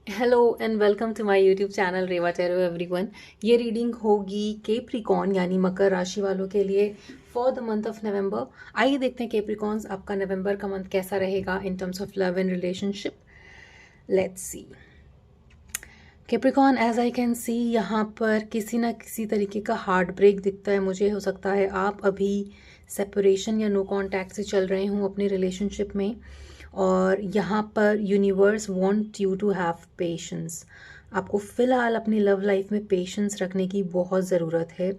Hello and welcome to my YouTube channel Reva tarot everyone. ये reading होगी Capricorn यानी मकर राशि वालों के लिए for the month of November. आइए देखते हैं केप्रिकॉन्स आपका नवंबर का मंथ कैसा रहेगा in terms of love and relationship. Let's see Capricorn, as I can see यहाँ पर किसी ना किसी तरीके का हार्ट ब्रेक दिखता है मुझे। हो सकता है आप अभी सेपरेशन या नो कांटेक्ट से चल रहे हों अपने रिलेशनशिप में, और यहाँ पर universe want you to have patience. आपको फ़िलहाल अपनी लव लाइफ में पेशेंस रखने की बहुत ज़रूरत है।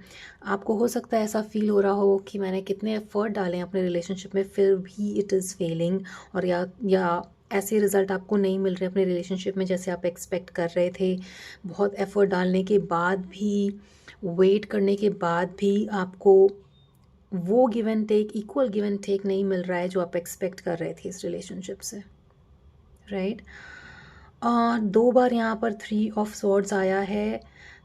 आपको हो सकता है ऐसा फील हो रहा हो कि मैंने कितने एफ़र्ट डाले हैं अपने रिलेशनशिप में, फिर भी इट इज़ फेलिंग, और या ऐसे रिज़ल्ट आपको नहीं मिल रहे अपने रिलेशनशिप में जैसे आप एक्सपेक्ट कर रहे थे। बहुत एफ़र्ट डालने के बाद भी, वेट करने के बाद भी आपको वो give and take, equal give and take नहीं मिल रहा है जो आप एक्सपेक्ट कर रहे थे इस रिलेशनशिप से, राइट। और 2 बार यहाँ पर 3 ऑफ स्वॉर्ड्स आया है,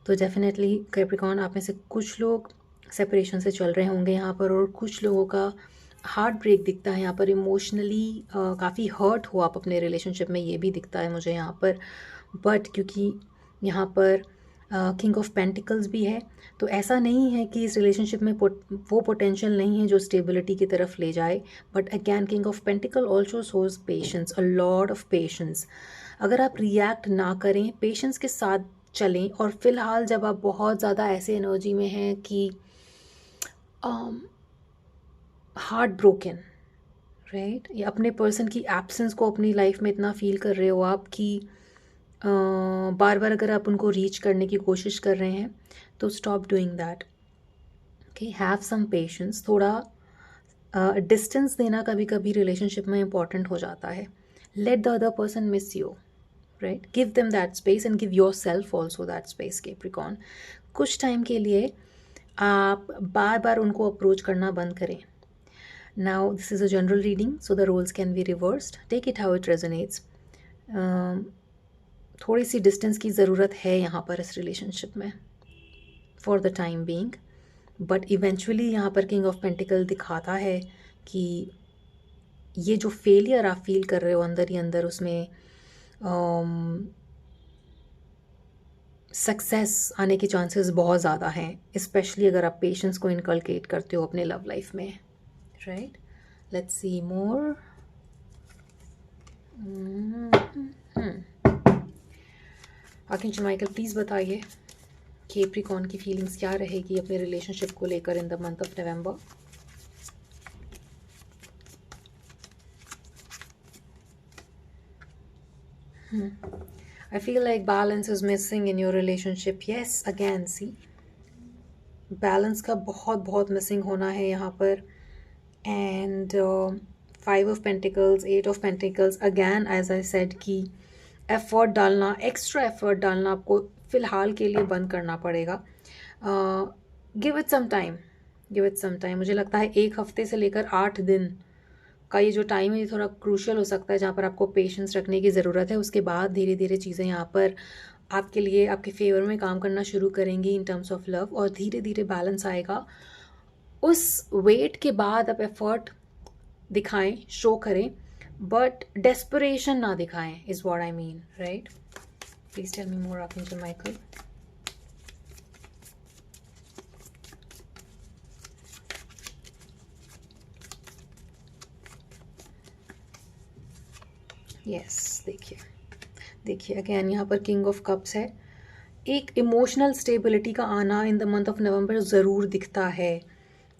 तो डेफिनेटली कैप्रिकॉन आप में से कुछ लोग सेपरेशन से चल रहे होंगे यहाँ पर, और कुछ लोगों का हार्ट ब्रेक दिखता है यहाँ पर। इमोशनली काफ़ी हर्ट हो आप अपने रिलेशनशिप में, ये भी दिखता है मुझे यहाँ पर। बट क्योंकि यहाँ पर किंग ऑफ पेंटिकल्स भी है, तो ऐसा नहीं है कि इस रिलेशनशिप में वो पोटेंशियल नहीं है जो स्टेबिलिटी की तरफ ले जाए। But again king of pentacle also shows patience, a lot of patience. अगर आप रिएक्ट ना करें, पेशेंस के साथ चलें, और फिलहाल जब आप बहुत ज़्यादा ऐसे एनर्जी में हैं कि हार्ट ब्रोकन, राइट, या अपने पर्सन की एब्सेंस को अपनी लाइफ में इतना फील कर रहे हो आप कि बार बार अगर आप उनको रीच करने की कोशिश कर रहे हैं, तो stop doing that. Okay, have some patience. थोड़ा डिस्टेंस देना कभी कभी रिलेशनशिप में इम्पॉर्टेंट हो जाता है। Let the other person miss you, right, give them that space and give your self also that space. Capricorn, कुछ टाइम के लिए आप बार बार उनको अप्रोच करना बंद करें। Now this is a general reading, so the roles can be reversed, take it how it resonates. थोड़ी सी डिस्टेंस की ज़रूरत है यहाँ पर इस रिलेशनशिप में for the time being, but eventually यहाँ पर किंग ऑफ पेंटिकल दिखाता है कि ये जो फेलियर आप फील कर रहे हो अंदर ही अंदर, उसमें सक्सेस आने के चांसेस बहुत ज़्यादा हैं, स्पेशली अगर आप पेशेंस को इनकलकेट करते हो अपने लव लाइफ में, right. Let's see more. Archangel Michael, please बताइए केप्रिकॉन की फीलिंग्स क्या रहेगी अपने रिलेशनशिप को लेकर इन the month of November. I feel like balance is missing in your relationship. Yes, again, see, balance का बहुत बहुत मिसिंग होना है यहाँ पर। And 5 of pentacles, 8 of pentacles, again as I said कि एफर्ट डालना, एक्स्ट्रा एफर्ट डालना आपको फ़िलहाल के लिए बंद करना पड़ेगा। Give it some time, give it some time. मुझे लगता है 1 हफ्ते से लेकर 8 दिन का ये जो टाइम है ये थोड़ा क्रूशियल हो सकता है, जहाँ पर आपको पेशेंस रखने की ज़रूरत है। उसके बाद धीरे धीरे चीज़ें यहाँ पर आपके लिए, आपके फेवर में काम करना शुरू करेंगी इन टर्म्स ऑफ लव, और धीरे धीरे बैलेंस आएगा। उस वेट के बाद आप एफर्ट दिखाएं, शो करें, बट डेस्परेशन ना दिखाएं, is what I mean, right. Please tell me more archangel Michael. Yes, देखिए देखिए अगेन यहाँ पर किंग ऑफ कप्स है। एक इमोशनल स्टेबिलिटी का आना in the month of November ज़रूर दिखता है।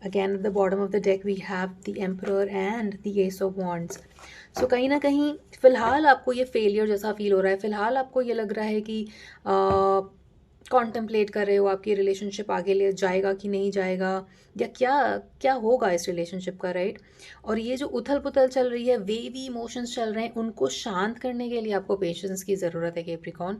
Again at the bottom of the deck we have the emperor and the ace of wands. So कहीं ना कहीं फ़िलहाल आपको ये फेलियर जैसा फील हो रहा है, फ़िलहाल आपको ये लग रहा है कि कॉन्टेम्पलेट कर रहे हो आपकी रिलेशनशिप आगे ले जाएगा कि नहीं जाएगा, या क्या क्या होगा इस रिलेशनशिप का, राइट। और ये जो उथल पुथल चल रही है, वेवी इमोशंस चल रहे हैं, उनको शांत करने के लिए आपको पेशेंस की ज़रूरत है केप्रिकॉन,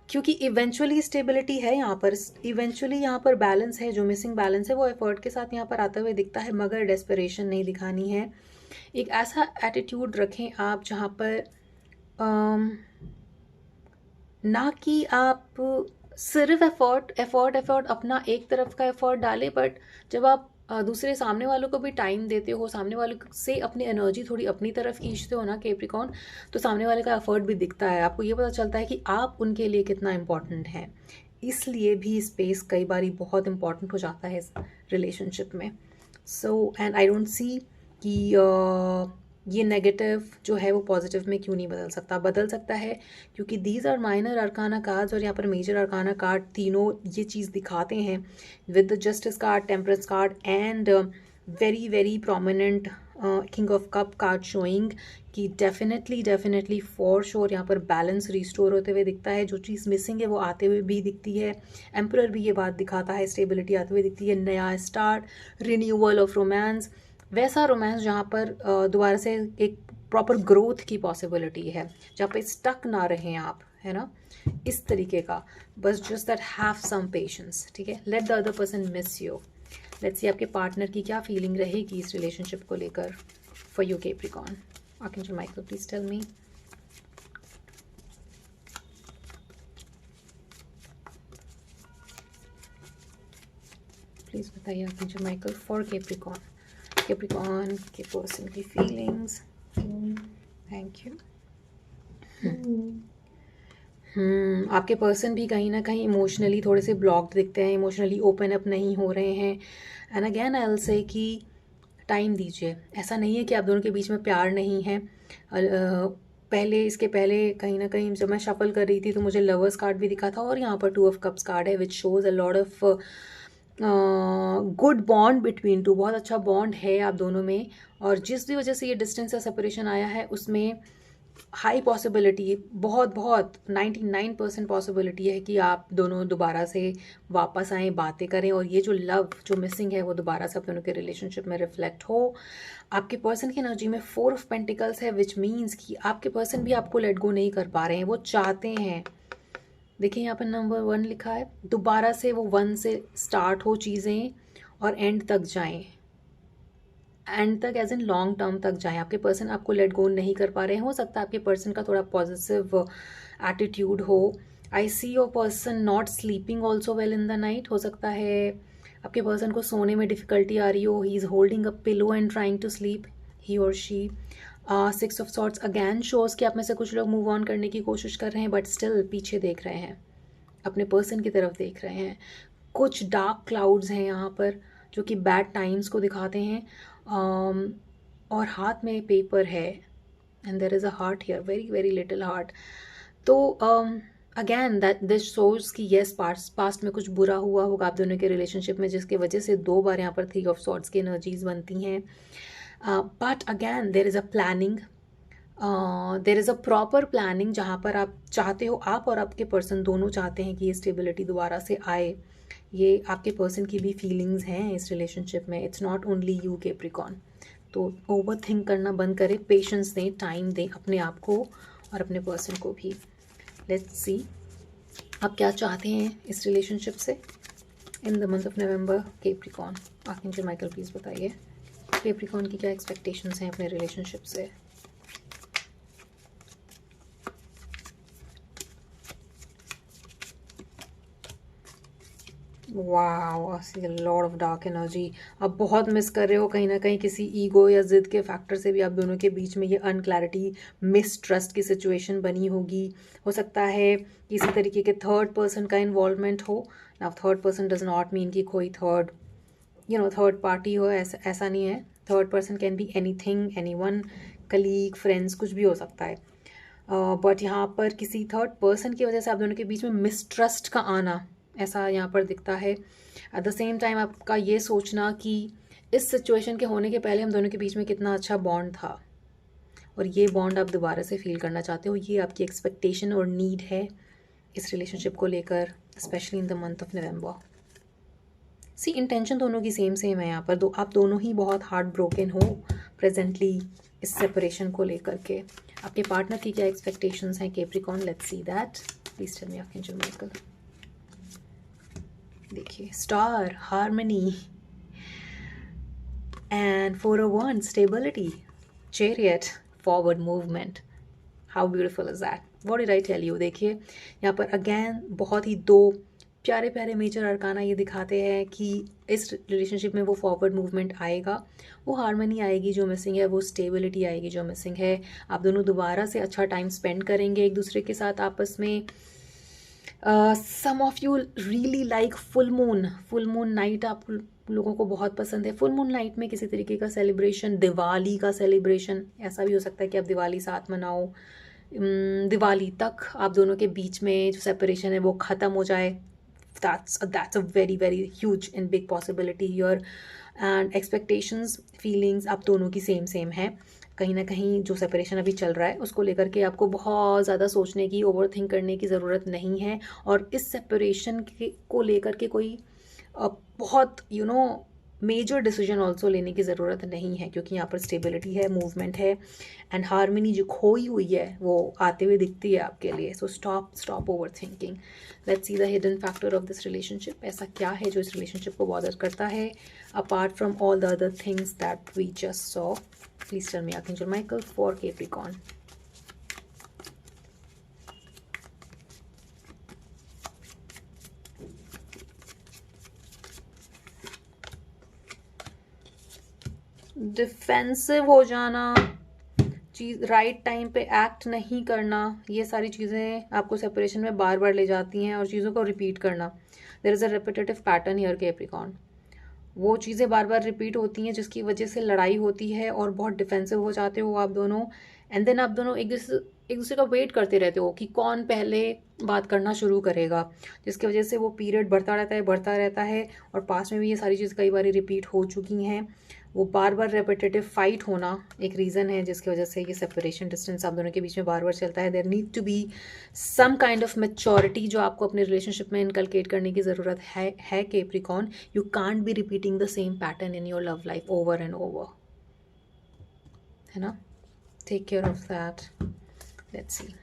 क्योंकि इवेंचुअली स्टेबिलिटी है यहाँ पर, इवेंचुअली यहाँ पर बैलेंस है। जो मिसिंग बैलेंस है वो एफर्ट के साथ यहाँ पर आता हुए दिखता है, मगर डेस्परेशन नहीं दिखानी है। एक ऐसा एटीट्यूड रखें आप जहाँ पर ना कि आप सिर्फ एफर्ट एफर्ट एफर्ट अपना एक तरफ का एफर्ट डालें, बट जब आप दूसरे सामने वालों को भी टाइम देते हो, सामने वालों से अपनी एनर्जी थोड़ी अपनी तरफ खींचते हो ना कैप्रिकॉर्न, तो सामने वाले का एफर्ट भी दिखता है, आपको ये पता चलता है कि आप उनके लिए कितना इम्पोर्टेंट है। इसलिए भी स्पेस कई बार बहुत इम्पोर्टेंट हो जाता है इस रिलेशनशिप में। So and I don't see कि ये नेगेटिव जो है वो पॉजिटिव में क्यों नहीं बदल सकता है, क्योंकि these are minor arcana cards और यहाँ पर मेजर अरकाना कार्ड तीनों ये चीज़ दिखाते हैं with the justice card, temperance card and very very prominent king of cup card showing कि डेफिनेटली फॉर श्योर यहाँ पर बैलेंस रिस्टोर होते हुए दिखता है। जो चीज़ मिसिंग है वो आते हुए भी दिखती है। एम्परर भी ये बात दिखाता है, स्टेबिलिटी आते हुए दिखती है, नया स्टार्ट, रिन्यूअल ऑफ रोमांस, वैसा रोमांस जहाँ पर दोबारा से एक प्रॉपर ग्रोथ की पॉसिबिलिटी है, जहाँ पे स्टक ना रहें आप, है ना, इस तरीके का। बस just that have some patience, ठीक है। Let the other person miss you. Let's see आपके पार्टनर की क्या फीलिंग रहेगी इस रिलेशनशिप को लेकर for you Capricorn. Archangel Michael please tell me. Please बताइए आर्कएंजल माइकल फॉर कैप्रिकॉर्न के पर्सन की फीलिंग्स। Thank you. आपके पर्सन भी कहीं ना कहीं इमोशनली थोड़े से ब्लॉक्ड दिखते हैं, इमोशनली ओपन अप नहीं हो रहे हैं। And again I will say कि टाइम दीजिए। ऐसा नहीं है कि आप दोनों के बीच में प्यार नहीं है। इसके पहले कहीं ना कहीं जब मैं शफल कर रही थी तो मुझे लवर्स कार्ड भी दिखा था और यहाँ पर 2 ऑफ कप्स कार्ड है which shows a lot of good bond between two. बहुत अच्छा बॉन्ड है आप दोनों में, और जिस भी वजह से ये डिस्टेंस या सेपरेशन आया है उसमें हाई पॉसिबिलिटी, बहुत 99% पॉसिबिलिटी है कि आप दोनों दोबारा से वापस आएँ, बातें करें, और ये जो लव जो मिसिंग है वो दोबारा से आप दोनों के रिलेशनशिप में रिफ्लेक्ट हो। आपके पर्सन की एनर्जी में 4 ऑफ पेंटिकल्स है विच मीन्स कि आपके पर्सन भी आपको लेट गो नहीं कर पा रहे हैं। वो चाहते हैं, देखिए यहाँ पर नंबर 1 लिखा है, दोबारा से वो 1 से स्टार्ट हो चीज़ें और एंड तक जाएं, एंड तक एज इन लॉन्ग टर्म तक जाएं। आपके पर्सन आपको लेट गो नहीं कर पा रहे हैं। हो सकता है आपके पर्सन का थोड़ा पॉजिटिव एटीट्यूड हो। I see your person not sleeping also well in the night. हो सकता है आपके पर्सन को सोने में डिफिकल्टी आ रही हो। He is holding a pillow and trying to sleep, he और she. 6 of swords again shows कि आप में से कुछ लोग मूव ऑन करने की कोशिश कर रहे हैं बट स्टिल पीछे देख रहे हैं, अपने पर्सन की तरफ देख रहे हैं। कुछ डार्क क्लाउड्स हैं यहाँ पर जो कि बैड टाइम्स को दिखाते हैं। और हाथ में पेपर है and there is a heart here, very very little heart. तो अगैन दैट दिस शोज कि येस पास्ट में कुछ बुरा हुआ होगा आप दोनों के रिलेशनशिप में, जिसकी वजह से 2 बार यहाँ पर 3 ऑफ सॉर्ट्स की एनर्जीज बनती हैं। But again there is a planning, there is a proper planning जहाँ पर आप चाहते हो, आप और आपके पर्सन दोनों चाहते हैं कि ये स्टेबिलिटी दोबारा से आए। ये आपके पर्सन की भी फीलिंग्स हैं इस रिलेशनशिप में। It's not only you Capricorn. तो ओवर थिंक करना बंद करें, पेशेंस दें, टाइम दें अपने आप को और अपने पर्सन को भी। लेट्स सी आप क्या चाहते हैं इस रिलेशनशिप से in the month of November Capricorn. Archangel Michael please बताइए कैप्रिकॉर्न की क्या एक्सपेक्टेशंस हैं अपने रिलेशनशिप से। Wow, I see a lot of dark energy. आप बहुत मिस कर रहे हो कहीं ना कहीं किसी ईगो या जिद के फैक्टर से भी आप दोनों के बीच में ये अनक्लैरिटी, मिसट्रस्ट की सिचुएशन बनी होगी। हो सकता है किसी तरीके के थर्ड पर्सन का इन्वॉल्वमेंट हो। Now third person does not mean कि कोई थर्ड पार्टी हो, ऐसा नहीं है। Third person can be anything, anyone, colleague, friends, कुछ भी हो सकता है। बट यहाँ पर किसी थर्ड पर्सन की वजह से आप दोनों के बीच में मिसट्रस्ट का आना ऐसा यहाँ पर दिखता है। एट द सेम टाइम आपका ये सोचना कि इस सिचुएशन के होने के पहले हम दोनों के बीच में कितना अच्छा बॉन्ड था, और ये बॉन्ड आप दोबारा से फील करना चाहते हो। ये आपकी एक्सपेक्टेशन और नीड है इस रिलेशनशिप को लेकर, specially in the month of November. See intention दोनों की सेम है यहाँ पर। आप दोनों ही बहुत हार्ट ब्रोकन हो प्रेजेंटली इस सेपरेशन को लेकर के। आपके पार्टनर की क्या एक्सपेक्टेशंस हैं Capricorn, let's see that. Please tell me archangel Michael. देखिए star, harmony and 4 of wands, stability, chariot, forward movement. How beautiful is that, what did I tell you. देखिए यहाँ पर अगेन बहुत ही 2 प्यारे प्यारे मेजर अरकाना ये दिखाते हैं कि इस रिलेशनशिप में वो फॉरवर्ड मूवमेंट आएगा, वो हार्मनी आएगी जो मिसिंग है, वो स्टेबिलिटी आएगी जो मिसिंग है। आप दोनों दोबारा से अच्छा टाइम स्पेंड करेंगे एक दूसरे के साथ आपस में। Some of you really like full moon night आप लोगों को बहुत पसंद है। फुल मून नाइट में किसी तरीके का सेलिब्रेशन, दिवाली का सेलिब्रेशन, ऐसा भी हो सकता है कि आप दिवाली साथ मनाओ। दिवाली तक आप दोनों के बीच में जो सेपरेशन है वो ख़त्म हो जाए। that's a very very huge and big possibility here, and expectations feelings आप दोनों की सेम है। कहीं ना कहीं जो सेपरेशन अभी चल रहा है उसको लेकर के आपको बहुत ज़्यादा सोचने की, ओवर थिंक करने की ज़रूरत नहीं है। और इस सेपरेशन को लेकर के कोई बहुत मेजर डिसीजन ऑल्सो लेने की ज़रूरत नहीं है, क्योंकि यहाँ पर स्टेबिलिटी है, मूवमेंट है, एंड हारमनी जो खोई हुई है वो आते हुए दिखती है आपके लिए। So stop over thinking. Let's see the hidden factor of this relationship. ऐसा क्या है जो इस रिलेशनशिप को बॉदर करता है apart from all the other things that we just saw. Please tell me archangel Michael for Capricorn. Defensive हो जाना, चीज़ राइट टाइम पे एक्ट नहीं करना, ये सारी चीज़ें आपको सेपरेशन में बार बार ले जाती हैं, और चीज़ों को रिपीट करना। There is a repetitive pattern here Capricorn. वो चीज़ें बार बार रिपीट होती हैं जिसकी वजह से लड़ाई होती है और बहुत डिफेंसिव हो जाते हो आप दोनों। एंड देन आप दोनों एक दूसरे का वेट करते रहते हो कि कौन पहले बात करना शुरू करेगा, जिसकी वजह से वो पीरियड बढ़ता रहता है। और पास में भी ये सारी चीज़ कई बार रिपीट हो चुकी हैं। वो बार बार रेपिटेटिव फाइट होना एक रीज़न है जिसकी वजह से ये सेपरेशन, डिस्टेंस आप दोनों के बीच में बार बार चलता है। There need to be some kind of maturity जो आपको अपने रिलेशनशिप में इनकलकेट करने की ज़रूरत है Capricorn. You can't be repeating the same pattern in your love life over and over, है ना। Take care of that. Let's see.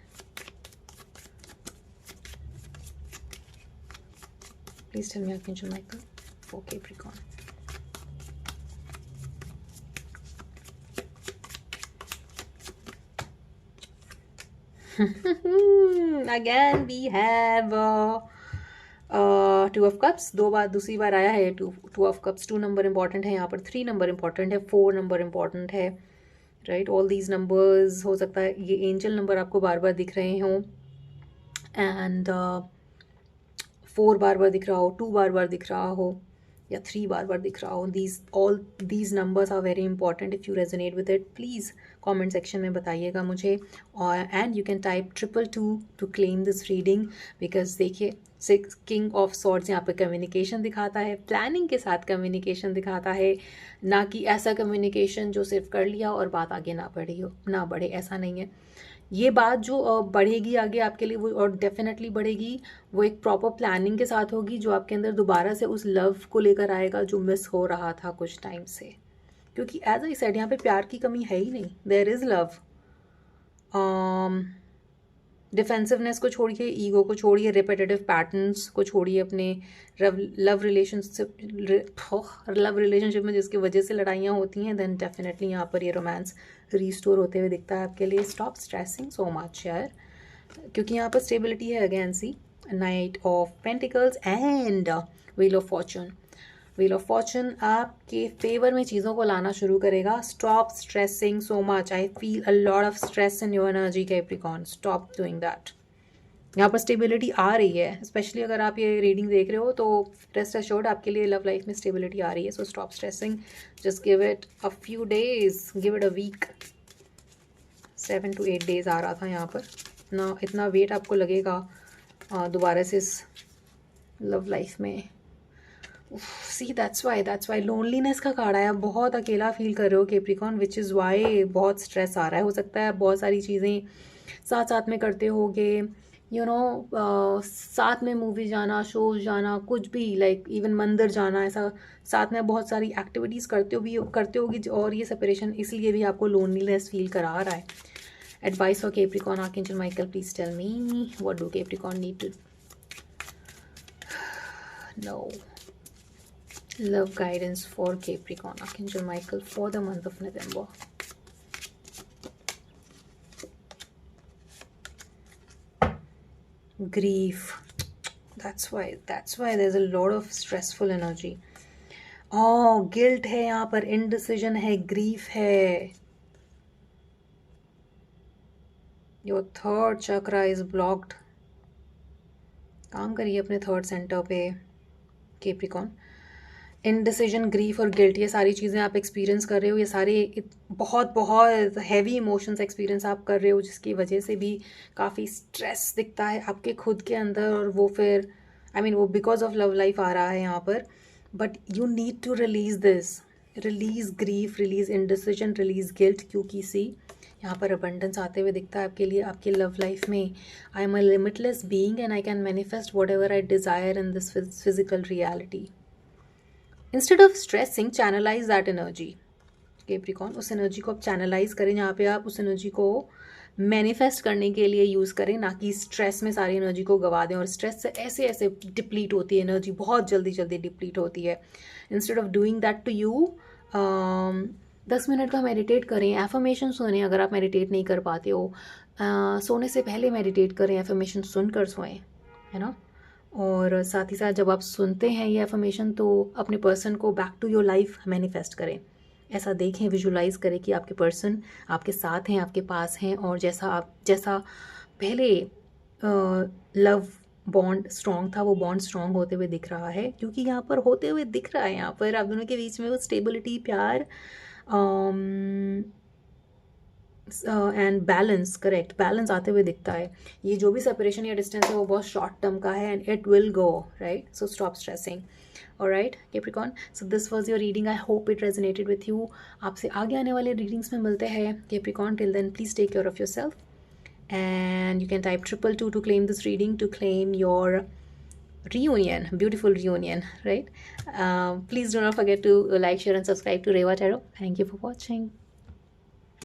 Please tell me archangel Michael for Capricorn. Again we have two of cups. दूसरी बार आया है two of cups. 2 number important है यहाँ पर, 3 number important है, 4 नंबर इंपॉर्टेंट है, राइट। ऑल दीज नंबर्स, हो सकता है ये एंजल नंबर आपको बार बार दिख रहे हों, एंड 4 बार बार दिख रहा हो, 2 बार बार दिख रहा हो, या 3 बार बार दिख रहा हो। All these numbers are very important. If you resonate with it please comment section में बताइएगा मुझे। और and you can type 222 to claim this reading, because देखिए 6 किंग ऑफ सॉर्ड्स यहाँ पे कम्युनिकेशन दिखाता है, प्लानिंग के साथ कम्युनिकेशन दिखाता है, ना कि ऐसा कम्युनिकेशन जो सिर्फ कर लिया और बात आगे ना बढ़े, ऐसा नहीं है। ये बात जो बढ़ेगी आगे आपके लिए, वो और डेफिनेटली बढ़ेगी, वो एक प्रॉपर प्लानिंग के साथ होगी जो आपके अंदर दोबारा से उस लव को लेकर आएगा जो मिस हो रहा था कुछ टाइम से। क्योंकि एज आई सेड यहाँ पे प्यार की कमी है ही नहीं, देयर इज़ लव। डिफेंसिवनेस को छोड़िए, ईगो को छोड़िए, रिपीटेटिव पैटर्न्स को छोड़िए अपने लव रिलेशनशिप में जिसकी वजह से लड़ाइयाँ होती हैं, देन डेफिनेटली यहाँ पर ये रोमांस रीस्टोर होते हुए दिखता है आपके लिए। स्टॉप स्ट्रेसिंग सो मच यार, क्योंकि यहाँ पर स्टेबिलिटी है। Again see knight of pentacles and wheel of fortune. Wheel of fortune आपके फेवर में चीज़ों को लाना शुरू करेगा। Stop stressing so much. I feel a lot of stress in your energy Capricorn. Stop doing that. यहाँ पर स्टेबिलिटी आ रही है, स्पेशली अगर आप ये रीडिंग देख रहे हो तो रेस्ट एश्योर्ड आपके लिए लव लाइफ में स्टेबिलिटी आ रही है। So stop stressing, just give it a few days, give it a week. 7 to 8 days आ रहा था यहाँ पर ना, इतना वेट आपको लगेगा दोबारा से इस लव लाइफ में। सी दैट्स वाई लोनलीनेस का कार्ड आया। बहुत अकेला फील कर रहे हो कैप्रिकॉर्न, विच इज़ वाई बहुत स्ट्रेस आ रहा है। हो सकता है बहुत सारी चीज़ें साथ साथ में करते होगे, साथ में मूवी जाना, शोज जाना, कुछ भी, लाइक इवन मंदिर जाना, ऐसा साथ में बहुत सारी एक्टिविटीज़ करते होगी, और ये सेपरेशन इसलिए भी आपको लोनलीनेस फील करा रहा है। Advice for Capricorn archangel Michael, please tell me what do Capricorn need to know. Love guidance for Capricorn, Archangel Michael, for the month of November. Grief. that's why there's a lot of stressful energy. Guilt है यहाँ पर, indecision है, grief है. Your third chakra is blocked. काम करिए अपने third centre पे Capricorn. Indecision, grief और गिल्ट, ये सारी चीज़ें आप एक्सपीरियंस कर रहे हो. ये सारे बहुत बहुत हैवी इमोशंस एक्सपीरियंस आप कर रहे हो, जिसकी वजह से भी काफ़ी स्ट्रेस दिखता है आपके खुद के अंदर. और वो फिर वो बिकॉज ऑफ लव लाइफ आ रहा है यहाँ पर. But you need to release this. Release grief, release indecision, release guilt. क्योंकि सी यहाँ पर अबंडेंस आते हुए दिखता है आपके लिए, आपकी लव लाइफ में. I am a limitless being and I can manifest whatever I desire in this physical reality. Instead of stressing, channelize that energy. Capricorn, उस एनर्जी को आप चैनलाइज करें, जहाँ पे आप उस एनर्जी को मैनिफेस्ट करने के लिए यूज़ करें, ना कि स्ट्रेस में सारी एनर्जी को गवा दें. और स्ट्रेस से ऐसे ऐसे डिप्लीट होती है एनर्जी, बहुत जल्दी जल्दी डिप्लीट होती है. Instead of doing that to you, 10 minute का मेडिटेट करें, एफर्मेशन सुनें. अगर आप मेडिटेट नहीं कर पाते हो, सोने से पहले मेडिटेट करें, एफर्मेशन सुनकर सोएं, है ना. और साथ ही साथ जब आप सुनते हैं ये एफर्मेशन, तो अपने पर्सन को back to your life manifest करें. ऐसा देखें, विजुलाइज करें कि आपके पर्सन आपके साथ हैं, आपके पास हैं, और जैसा पहले लव बॉन्ड स्ट्रॉन्ग था, वो बॉन्ड स्ट्रॉन्ग होते हुए दिख रहा है. क्योंकि यहाँ पर होते हुए दिख रहा है, यहाँ पर आप दोनों के बीच में वो स्टेबिलिटी, प्यार एंड बैलेंस, करेक्ट, बैलेंस आते हुए दिखता है. ये जो भी सेपरेशन या डिस्टेंस है वो बहुत शॉर्ट टर्म का है, and it will go, right. So stop stressing. Alright Capricorn, so this was your reading. I hope it resonated with you. आपसे आगे आने वाले रीडिंग्स में मिलते हैं Capricorn. Till then please take care of your self, and you can type 222 to claim this reading, to claim your reunion, beautiful reunion, right? Please do not forget to like, share and subscribe to Reva Tarot. Thank you for watching.